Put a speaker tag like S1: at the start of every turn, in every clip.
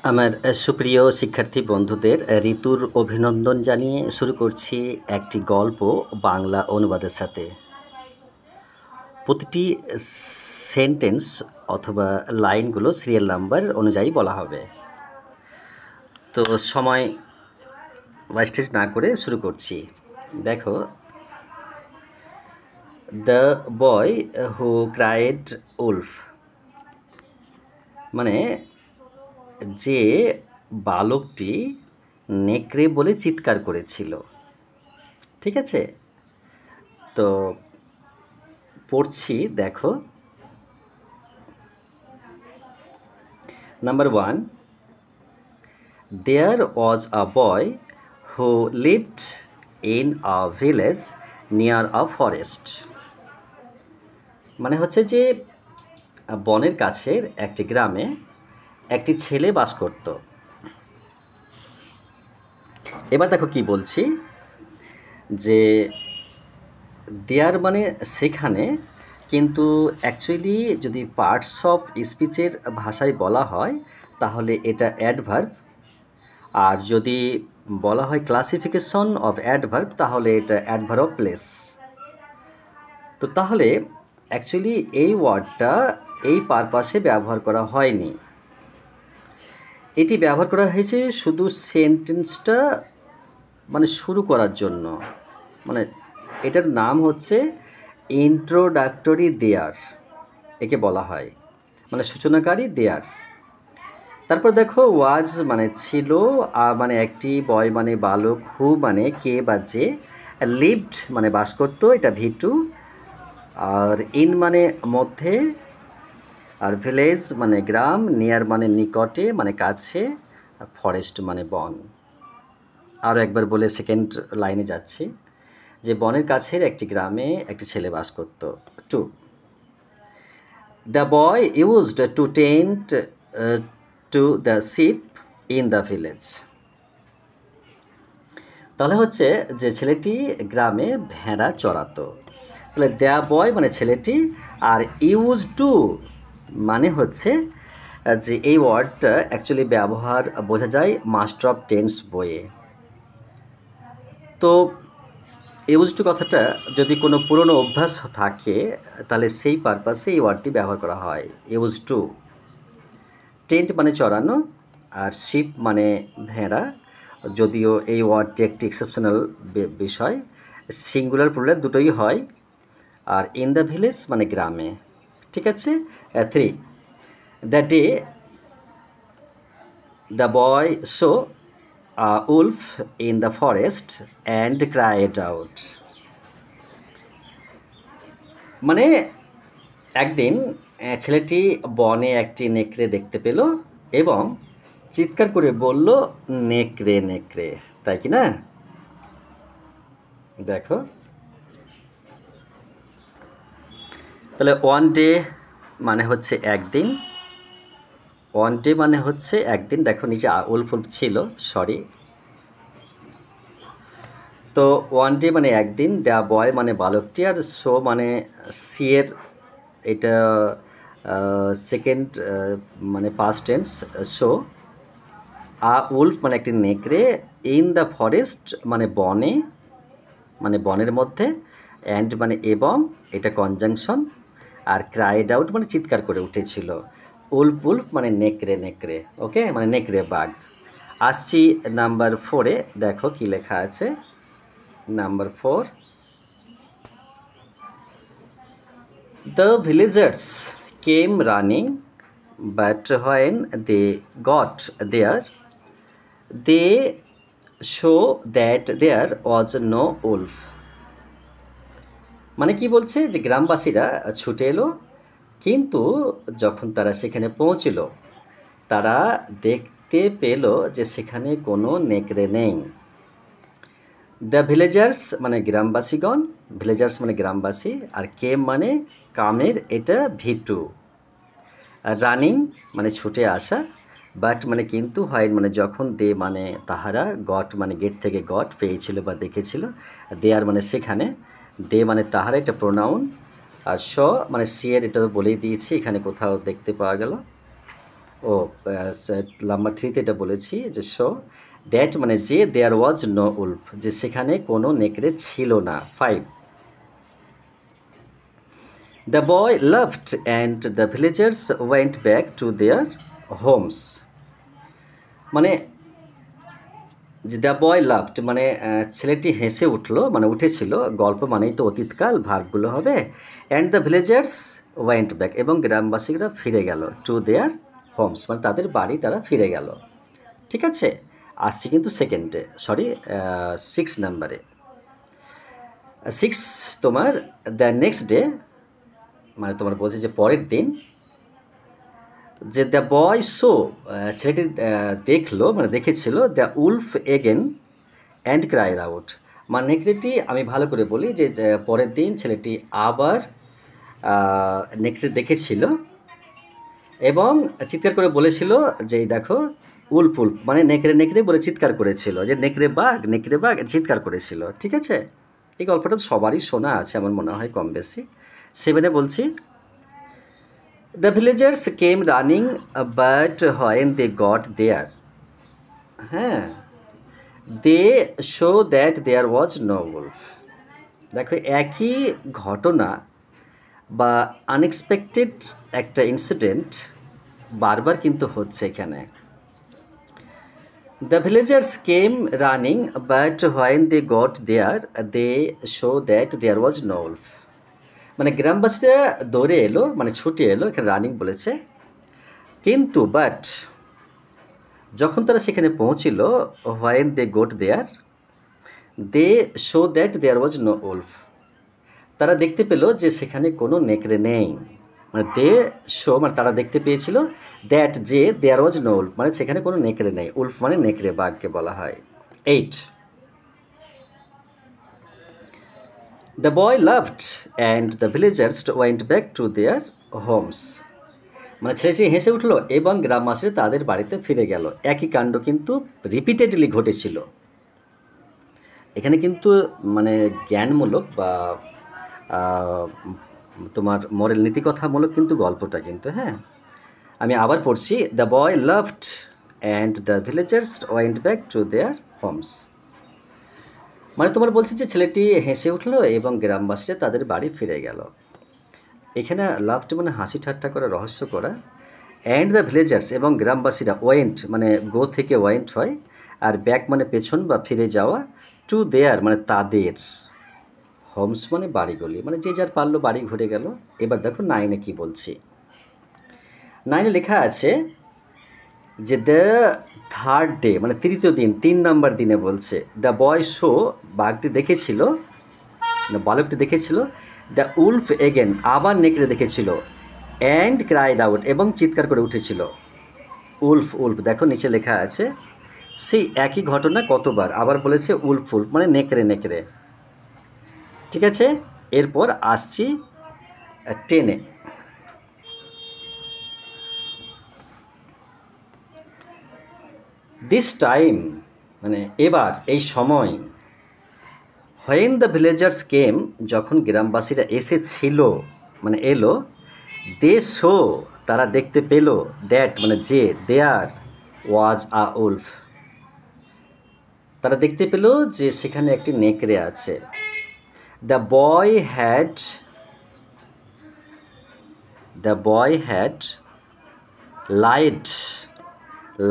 S1: আমার সুপ্রিয় শিক্ষার্থী বন্ধুদের ঋতুর অভিনন্দন জানিয়ে শুরু করছি একটি গল্প বাংলা অনুবাদের সাথে। প্রতিটি সেন্টেন্স অথবা লাইনগুলো সিরিয়াল নাম্বার অনুযায়ী বলা হবে। তো সময় ওয়েস্টেজ না করে শুরু করছি। দেখো, the boy who cried Wolf, মানে যে বালকটি নেকড়ে বলে চিৎকার করেছিল। ঠিক আছে, তো পড়ছি, দেখো। Number 1, there was a boy who lived in a village near a forest, মানে হচ্ছে যে বনের কাছের একটি গ্রামে একটি ছেলে বাস করত। এবার দেখো কি বলছি, যে দেয়ার মানে সেখানে, কিন্তু অ্যাকচুয়ালি যদি পার্টস অফ স্পিচের ভাষায় বলা হয় তাহলে এটা অ্যাডভার্ব, আর যদি বলা হয় ক্লাসিফিকেশন অফ অ্যাডভার্ব তাহলে এটা অ্যাডভার্ব অফ প্লেস। তো তাহলে অ্যাকচুয়ালি এই ওয়ার্ডটা এই পারপাসে ব্যবহার করা হয়নি, এটি ব্যবহার করা হয়েছে শুধু সেন্টেন্সটা মানে শুরু করার জন্য। মানে এটার নাম হচ্ছে ইন্ট্রোডাক্টরি দেয়ার, একে বলা হয়, মানে সূচনাকারী দেয়ার। তারপর দেখো, ওয়াজ মানে ছিল, মানে একটি, বয় মানে বালক, হু মানে কে বা যে, লিভড মানে বাস করতো, এটা V2, আর ইন মানে মধ্যে, আর ভিলেজ মানে গ্রাম, নিয়ার মানে নিকটে মানে কাছে, আর ফরেস্ট মানে বন। আরও একবার বলে সেকেন্ড লাইনে যাচ্ছি, যে বনের কাছের একটি গ্রামে একটি ছেলে বাস করত। 2, the boy used to tent to the ship in the village. তাহলে হচ্ছে যে ছেলেটি গ্রামে ভেড়া চড়াতো। তাহলে দ্য বয় মানে ছেলেটি, আর ইউজ টু মানে হচ্ছে যে এই ওয়ার্ডটা অ্যাকচুয়ালি ব্যবহার বোঝা যায় মাস্টার অফ টেন্স বইয়ে। তো ইউজ টু কথাটা যদি কোনো পুরনো অভ্যাস থাকে তাহলে সেই পারপাসে এই ওয়ার্ডটি ব্যবহার করা হয়, ইউজ টু। টেন্ট মানে চড়ানো, আর শিপ মানে ভেড়া, যদিও এই ওয়ার্ডটি একটি এক্সেপশনাল বিষয়, সিঙ্গুলার প্লুরাল দুটোই হয়। আর ইন দ্য ভিলেজ মানে গ্রামে। ঠিক আছে। 3, the day the boy so Wolf in the forest and cried out, মানে একদিন ছেলেটি বনে একটি নেকড়ে দেখতে পেল এবং চিৎকার করে বলল, নেকড়ে নেকড়ে, তাই কি না? দেখো, তাহলে ওয়ান ডে মানে হচ্ছে একদিন, ওয়ান ডে মানে হচ্ছে একদিন। দেখো নিচে উলফ ছিল, সরি। তো ওয়ান ডে মানে একদিন, দ্য বয় মানে বালকটি, আর সো মানে সিয়ের, এটা সেকেন্ড মানে পাস্ট টেন্স, সো। উলফ মানে একটি নেকড়ে, ইন দ্য ফরেস্ট মানে বনে, মানে বনের মধ্যে, অ্যান্ড মানে এবং, এটা কনজাংশন, আর ক্রাইড আউট মানে চিৎকার করে উঠেছিল। উলফ উলফ মানে নেকড়ে নেকড়ে, ওকে, মানে নেকড়ে বাঘ। আসছি নাম্বার 4-এ, দেখো কি লেখা আছে। Number 4, the villagers came running, but when they got there, they show that there was no wolf. মানে কি বলছে, যে গ্রামবাসীরা ছুটে এলো, কিন্তু যখন তারা সেখানে পৌঁছল তারা দেখতে পেল যে সেখানে কোনো নেকড়ে নেই। দ্য ভিলেজার্স মানে গ্রামবাসীগণ, ভিলেজার্স মানে গ্রামবাসী, আর কেম মানে কামের, এটা V2। রানিং মানে ছুটে আসা, বাট মানে কিন্তু, হয় মানে যখন, দে মানে তাহারা, গট মানে গেট থেকে গট পেয়েছিল বা দেখেছিল, দেয়ার মানে সেখানে, দে মানে তাহারা, এটা প্রোনাউন, আর শ মানে সিয়ের, এটা বলেই দিয়েছি, এখানে কোথাও দেখতে পাওয়া গেল। ও নাম্বার 3 তে এটা বলেছি যে শো দ্যাট মানে যে দেয়ার ওয়াজ নো উলফ, যে সেখানে কোনো নেকড়ে ছিল না। 5, the boy laughed and the villagers went back to their homes. মানে যে দ্য বয় লাভড মানে ছেলেটি হেসে উঠলো, মানে উঠেছিল, গল্প মানেই তো অতীতকাল, ভার্বগুলো হবে। And the villagers went back এবং গ্রামবাসীরা ফিরে গেল টু দেয়ার হোমস, মানে তাদের বাড়ি তারা ফিরে গেল। ঠিক আছে, আসছি কিন্তু সেকেন্ডে, সরি 6 নাম্বারে। 6 তোমার দ্য নেক্সট ডে, মানে তোমার বলছে যে পরের দিন, যে দ্য বয় শো ছেলেটি দেখলো মানে দেখেছিল the Wolf again and cried out, মানে নেকড়েটি, আমি ভালো করে বলি যে পরের দিন ছেলেটি আবার নেকড়ে দেখেছিল এবং চিৎকার করে বলেছিল যে দেখো উলফ উলফ, মানে নেকড়ে নেকড়ে বলে চিৎকার করেছিল, যে নেকড়ে বাঘ চিৎকার করেছিল। ঠিক আছে, এই গল্পটা তো সবারই শোনা আছে আমার মনে হয় কম বেশি। 7-এ বলছি, the villagers came running but when they got there, হ্যাঁ, they show that there was no wolf. দেখো একই ঘটনা বা আনএক্সপেক্টেড একটা ইনসিডেন্ট বারবার কিন্তু হচ্ছে এখানে। The villagers came running but when they got there they show that there was no wolf, মানে গ্রামবাসীরা দৌড়ে এলো, মানে ছুটে এলো, এখানে রানিং বলেছে, কিন্তু বাট যখন তারা সেখানে পৌঁছিল, when they got there they show that there was no wolf, তারা দেখতে পেল যে সেখানে কোনো নেকড়ে নেই, মানে দে শো মানে তারা দেখতে পেয়েছিল দ্যাট যে দেয়ার ওয়াজ নো উলফ, মানে সেখানে কোনো নেকড়ে নেই, উলফ মানে নেকড়ে, বাঘকে বলা হয়। 8, the boy laughed and the villagers went back to their homes, মানে ছেলেটি হেসে উঠলো এবং গ্রামবাসীরা তাদের বাড়িতে ফিরে গেল। একই কাণ্ড কিন্তু রিপিটেডলি ঘটেছিল এখানে, কিন্তু মানে জ্ঞানমূলক বা তোমার মরেল নীতিকথামূলক কিন্তু গল্পটা কিন্তু, হ্যাঁ, আমি আবার পড়ছি, the boy laughed and the villagers went back to their homes, মানে তোমার বলছি যে ছেলেটি হেসে উঠলো এবং গ্রামবাসীরা তাদের বাড়ি ফিরে গেল। এখানে লাভড মানে হাসি ঠাট্টা করা, রহস্য করা, অ্যান্ড দ্য ভিলেজার্স এবং গ্রামবাসীরা, ওয়েন্ট মানে গো থেকে ওয়েন্ট হয়, আর ব্যাক মানে পেছন বা ফিরে যাওয়া, টু দেয়ার মানে তাদের, হোমস মানে বাড়িগুলি, মানে যে যার পারলো বাড়ি ঘুরে গেল। এবার দেখো 9-এ কী বলছি। 9-এ লেখা আছে যে দ্য থার্ড ডে মানে তৃতীয় দিন, 3 নম্বর দিনে বলছে, দ্য বয় শো বাঘটি দেখেছিল, বালকটি দেখেছিল, দ্য উলফ এগেন আবার নেকড়ে দেখেছিল, অ্যান্ড ক্রাইড আউট এবং চিৎকার করে উঠেছিল, উলফ উলফ, দেখো নিচে লেখা আছে সেই একই ঘটনা কতবার, আবার বলেছে উলফ উলফ মানে নেকড়ে নেকড়ে। ঠিক আছে, এরপর আসছি 10-এ। দিস টাইম মানে এবার, এই সময়, হোয়েন দ্য ভিলেজার্স কেম যখন গ্রামবাসীরা এসেছিল মানে এলো, দে শো তারা দেখতে পেল, দ্যাট মানে যে, দেয়ার ওয়াজ আ উলফ তারা দেখতে পেল যে সেখানে একটি নেকড়ে আছে। The boy had lied,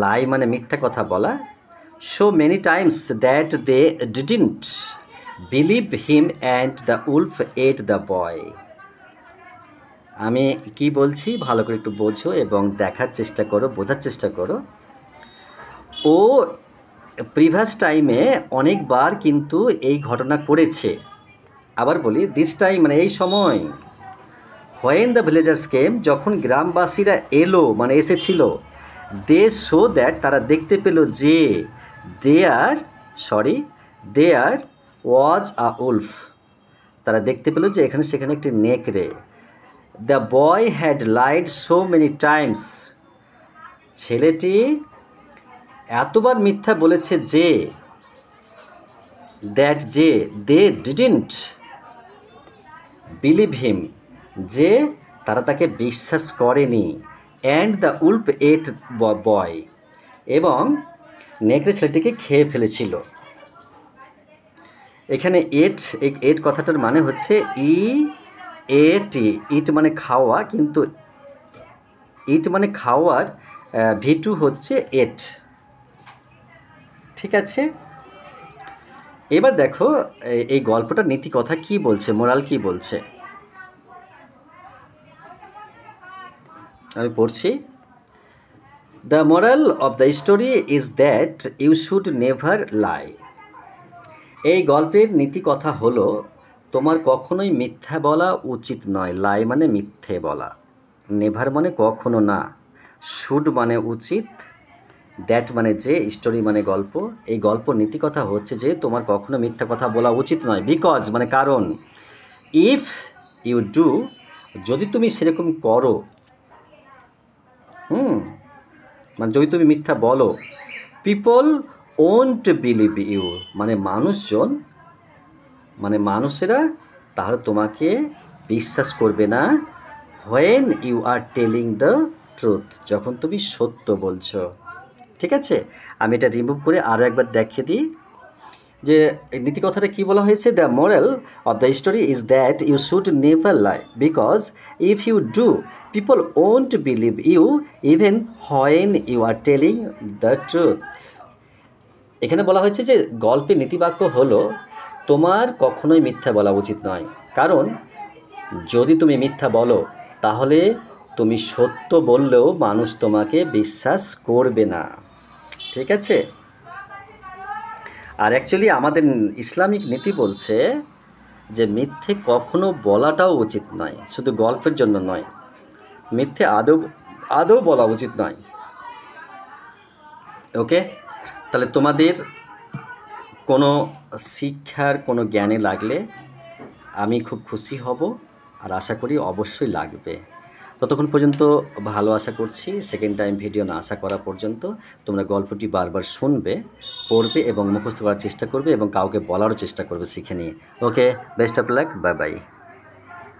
S1: lie মানে মিথ্যা কথা বলা, so many times that they didn't believe him and the wolf ate the boy. আমি কি বলছি ভালো করে একটু বোঝো এবং দেখার চেষ্টা করো, বোঝার চেষ্টা করো। ও প্রিভিয়াস টাইমে অনেকবার কিন্তু এই ঘটনা করেছে। আবার বলি, দিস টাইম মানে এই সময়, হোয়েন দ্য ভিলেজার্স কেম যখন গ্রামবাসীরা এলো মানে এসেছিল, দে শো দ্যাট তারা দেখতে পেল যে, দেয়ার ওয়াজ আ উলফ তারা দেখতে পেল যে এখানে সেখানে একটি নেকড়ে। The boy had lied so many Times, ছেলেটি এতবার মিথ্যা বলেছে যে, দ্যাট যে, দে ডিডন্ট বিলিভ হিম যে তারা তাকে বিশ্বাস করেনি, অ্যান্ড দ্য উল্ফ এট বয়, এবং নেকড়ে ছেলেটিকে খেয়ে ফেলেছিল। এখানে এট কথাটার মানে হচ্ছে টি, ইট মানে খাওয়া, কিন্তু ইট মানে খাওয়ার V2 হচ্ছে এট। ঠিক আছে, এবার দেখো এই গল্পটার নীতি কথা কি বলছে, মোরাল কি বলছে, আমি পড়ছি। The moral of the story is that you should never lie. এই গল্পের নীতি কথা হলো তোমার কখনোই মিথ্যা বলা উচিত নয়। লাই মানে মিথ্যে বলা, নেভার মানে কখনো না, শুড মানে উচিত, দ্যাট মানে যে, স্টোরি মানে গল্প। এই গল্প নীতি কথা হচ্ছে যে তোমার কখনো মিথ্যা কথা বলা উচিত নয়। বিকজ মানে কারণ, ইফ ইউ ডু, যদি তুমি সেরকম করো, মানে যদি তুমি মিথ্যা বলো, পিপল ওন্ট বিলিভ ইউ, মানে মানুষজন, মানে মানুষেরা তাহলে তোমাকে বিশ্বাস করবে না। When you are telling the truth, যখন তুমি সত্য বলছো। ঠিক আছে, আমি এটা রিমুভ করে আরও একবার দেখিয়ে দিই যে নীতি কথাটা কী বলা হয়েছে। The moral of the story is that you should never lie, because if you do people won't believe you even when you are telling the truth. এখানে বলা হয়েছে যে গল্পের নীতিবাক্য হলো তোমার কখনোই মিথ্যা বলা উচিত নয়, কারণ যদি তুমি মিথ্যা বলো তাহলে তুমি সত্য বললেও মানুষ তোমাকে বিশ্বাস করবে না। ঠিক আছে, আর অ্যাকচুয়ালি আমাদের ইসলামিক নীতি বলছে যে মিথ্যে কখনো বলাটাও উচিত নয়, শুধু গল্পের জন্য নয়, মিথ্যে আদৌ বলা উচিত নয়। ওকে, তাহলে তোমাদের কোনো শিক্ষার কোনো জ্ঞানে লাগলে আমি খুব খুশি হব, আর আশা করি অবশ্যই লাগবে। ততক্ষণ পর্যন্ত ভালো আশা করছি, সেকেন্ড টাইম ভিডিও না আসা করা পর্যন্ত তোমরা গল্পটি বারবার শুনবে, পড়বে এবং মুখস্থ করার চেষ্টা করবে এবং কাউকে বলারও চেষ্টা করবে শিখে নিয়ে। Okay, best of luck, bye by.